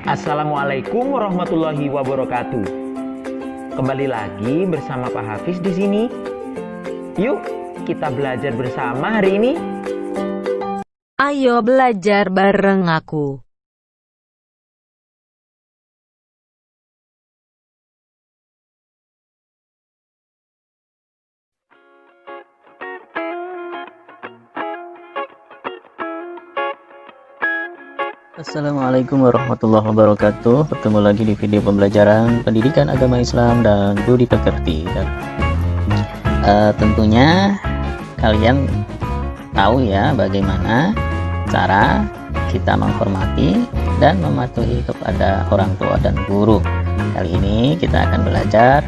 Assalamualaikum warahmatullahi wabarakatuh. Kembali lagi bersama Pak Hafiz di sini. Yuk, kita belajar bersama hari ini. Ayo belajar bareng aku. Assalamualaikum warahmatullahi wabarakatuh. Bertemu lagi di video pembelajaran pendidikan agama Islam dan budi pekerti. Tentunya kalian tahu ya bagaimana cara kita menghormati dan mematuhi kepada orang tua dan guru. Kali ini kita akan belajar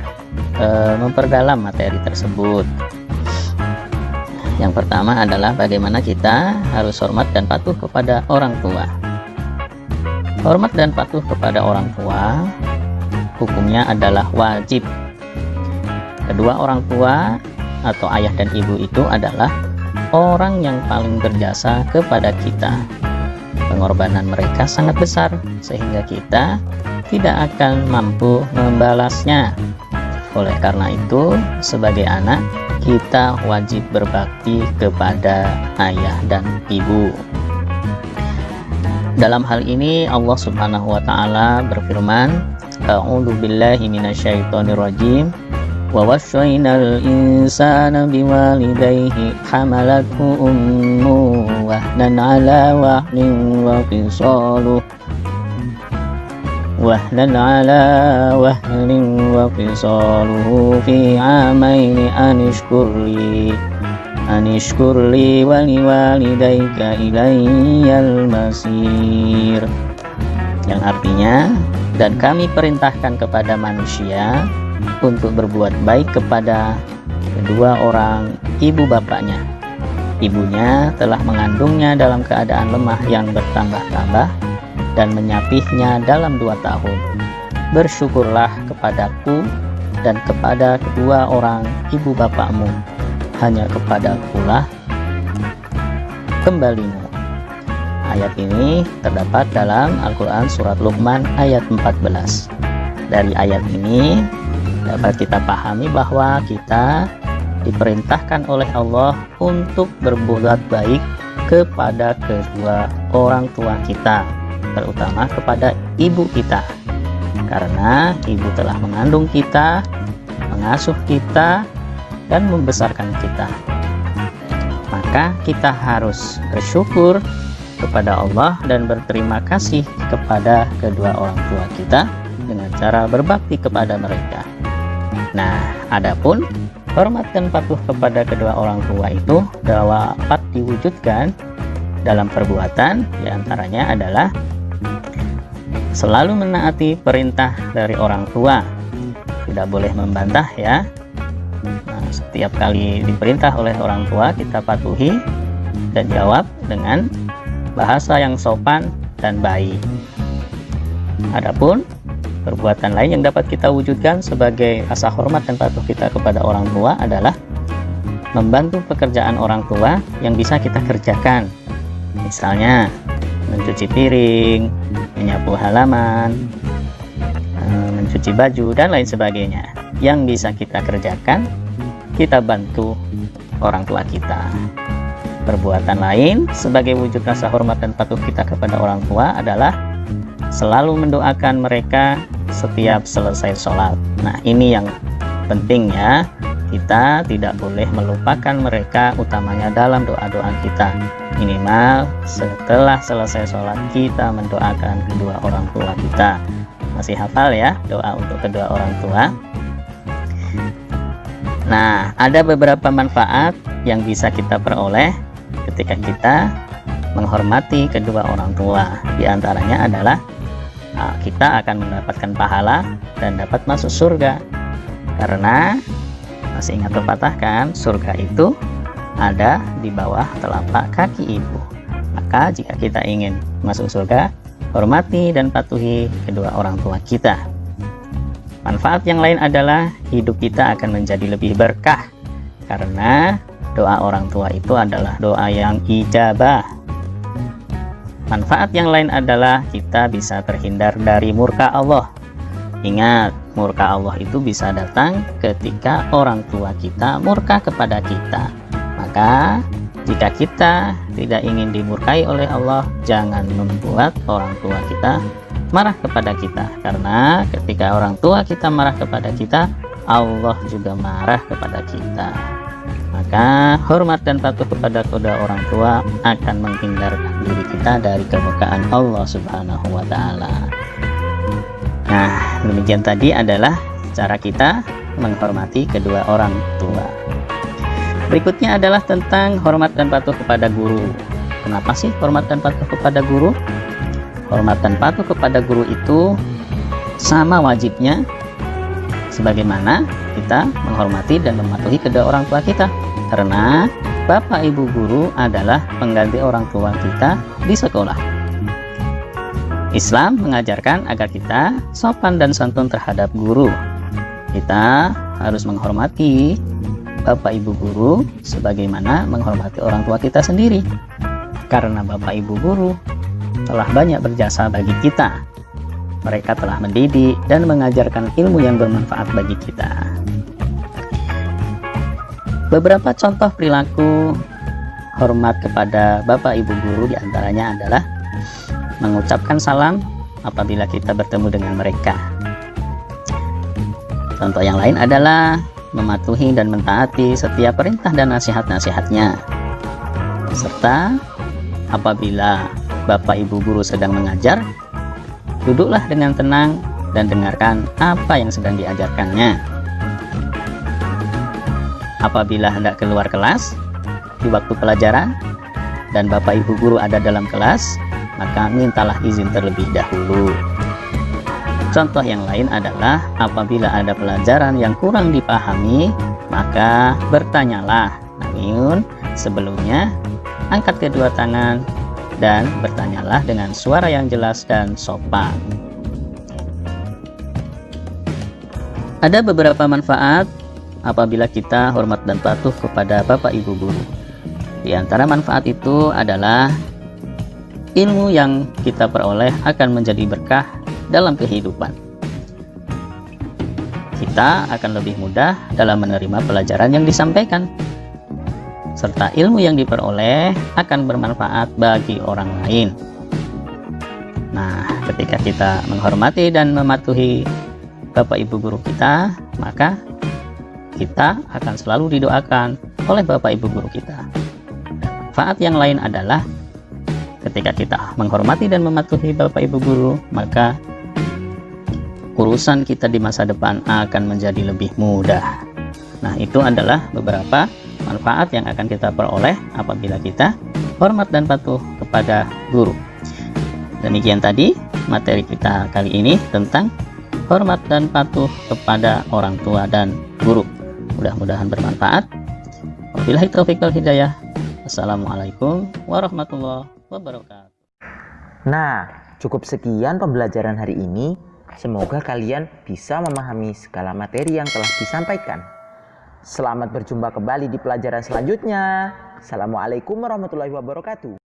memperdalam materi tersebut. Yang pertama adalah bagaimana kita harus hormat dan patuh kepada orang tua. Hormat dan patuh kepada orang tua hukumnya adalah wajib. Kedua orang tua atau ayah dan ibu itu adalah orang yang paling berjasa kepada kita. Pengorbanan mereka sangat besar sehingga kita tidak akan mampu membalasnya. Oleh karena itu, sebagai anak kita wajib berbakti kepada ayah dan ibu. Dalam hal ini Allah Subhanahu wa taala berfirman, A'udzu billahi minasyaitonir rajim. Wa wasyainal insana biwalidayhi hamalathu ummuhu wahnan 'ala wahnin wa fisaluhu fi 'amaini anishkurli waliwalidayka ilayyal masir, yang artinya, dan kami perintahkan kepada manusia untuk berbuat baik kepada kedua orang ibu bapaknya. Ibunya telah mengandungnya dalam keadaan lemah yang bertambah-tambah dan menyapihnya dalam 2 tahun. Bersyukurlah kepadaku dan kepada kedua orang ibu bapakmu, hanya kepadakulah kembalimu. Ayat ini terdapat dalam Al-Quran surat Luqman ayat 14. Dari ayat ini dapat kita pahami bahwa kita diperintahkan oleh Allah untuk berbuat baik kepada kedua orang tua kita, terutama kepada ibu kita, karena ibu telah mengandung kita, mengasuh kita, dan membesarkan kita. Maka kita harus bersyukur kepada Allah dan berterima kasih kepada kedua orang tua kita dengan cara berbakti kepada mereka. Nah, adapun hormat dan patuh kepada kedua orang tua itu dapat diwujudkan dalam perbuatan, diantaranya adalah selalu menaati perintah dari orang tua. Tidak boleh membantah ya. Setiap kali diperintah oleh orang tua kita patuhi dan jawab dengan bahasa yang sopan dan baik. Adapun perbuatan lain yang dapat kita wujudkan sebagai rasa hormat dan patuh kita kepada orang tua adalah membantu pekerjaan orang tua yang bisa kita kerjakan. Misalnya mencuci piring, menyapu halaman, mencuci baju, dan lain sebagainya. Yang bisa kita kerjakan, kita bantu orang tua kita. Perbuatan lain sebagai wujud rasa hormat dan patuh kita kepada orang tua adalah selalu mendoakan mereka setiap selesai sholat. Nah, ini yang penting ya. Kita tidak boleh melupakan mereka, utamanya dalam doa-doa kita. Minimal setelah selesai sholat kita mendoakan kedua orang tua kita. Masih hafal ya doa untuk kedua orang tua? Nah, ada beberapa manfaat yang bisa kita peroleh ketika kita menghormati kedua orang tua. Di antaranya adalah kita akan mendapatkan pahala dan dapat masuk surga. Karena masih ingat pepatah kan, surga itu ada di bawah telapak kaki ibu. Maka jika kita ingin masuk surga, hormati dan patuhi kedua orang tua kita. Manfaat yang lain adalah hidup kita akan menjadi lebih berkah, karena doa orang tua itu adalah doa yang ijabah. Manfaat yang lain adalah kita bisa terhindar dari murka Allah. Ingat, murka Allah itu bisa datang ketika orang tua kita murka kepada kita. Maka jika kita tidak ingin dimurkai oleh Allah, jangan membuat orang tua kita marah kepada kita. Karena ketika orang tua kita marah kepada kita, Allah juga marah kepada kita. Maka hormat dan patuh kepada kedua orang tua akan menghindarkan diri kita dari kemurkaan Allah Subhanahu wa Ta'ala. Nah, demikian tadi adalah cara kita menghormati kedua orang tua. Berikutnya adalah tentang hormat dan patuh kepada guru. Kenapa sih hormat dan patuh kepada guru? Hormat dan patuh kepada guru itu sama wajibnya sebagaimana kita menghormati dan mematuhi kedua orang tua kita. Karena bapak ibu guru adalah pengganti orang tua kita di sekolah. Islam mengajarkan agar kita sopan dan santun terhadap guru. Kita harus menghormati bapak ibu guru sebagaimana menghormati orang tua kita sendiri. Karena bapak ibu guru telah banyak berjasa bagi kita. Mereka telah mendidik dan mengajarkan ilmu yang bermanfaat bagi kita. Beberapa contoh perilaku hormat kepada bapak ibu guru diantaranya adalah mengucapkan salam apabila kita bertemu dengan mereka. Contoh yang lain adalah mematuhi dan mentaati setiap perintah dan nasihat-nasihatnya. Serta apabila bapak ibu guru sedang mengajar, duduklah dengan tenang dan dengarkan apa yang sedang diajarkannya. Apabila hendak keluar kelas di waktu pelajaran dan bapak ibu guru ada dalam kelas, maka mintalah izin terlebih dahulu. Contoh yang lain adalah apabila ada pelajaran yang kurang dipahami, maka bertanyalah. Namun sebelumnya angkat kedua tangan dan bertanyalah dengan suara yang jelas dan sopan. Ada beberapa manfaat apabila kita hormat dan patuh kepada bapak ibu guru. Di antara manfaat itu adalah ilmu yang kita peroleh akan menjadi berkah dalam kehidupan. Kita akan lebih mudah dalam menerima pelajaran yang disampaikan, serta ilmu yang diperoleh akan bermanfaat bagi orang lain. Nah, ketika kita menghormati dan mematuhi bapak ibu guru kita, maka kita akan selalu didoakan oleh bapak ibu guru kita. Manfaat yang lain adalah ketika kita menghormati dan mematuhi bapak ibu guru, maka urusan kita di masa depan akan menjadi lebih mudah. Nah, itu adalah beberapa manfaat yang akan kita peroleh apabila kita hormat dan patuh kepada guru. Demikian tadi materi kita kali ini tentang hormat dan patuh kepada orang tua dan guru. Mudah-mudahan bermanfaat. Wabillahi taufiq wal hidayah. Assalamualaikum warahmatullahi wabarakatuh. Nah, cukup sekian pembelajaran hari ini. Semoga kalian bisa memahami segala materi yang telah disampaikan. Selamat berjumpa kembali di pelajaran selanjutnya. Assalamualaikum warahmatullahi wabarakatuh.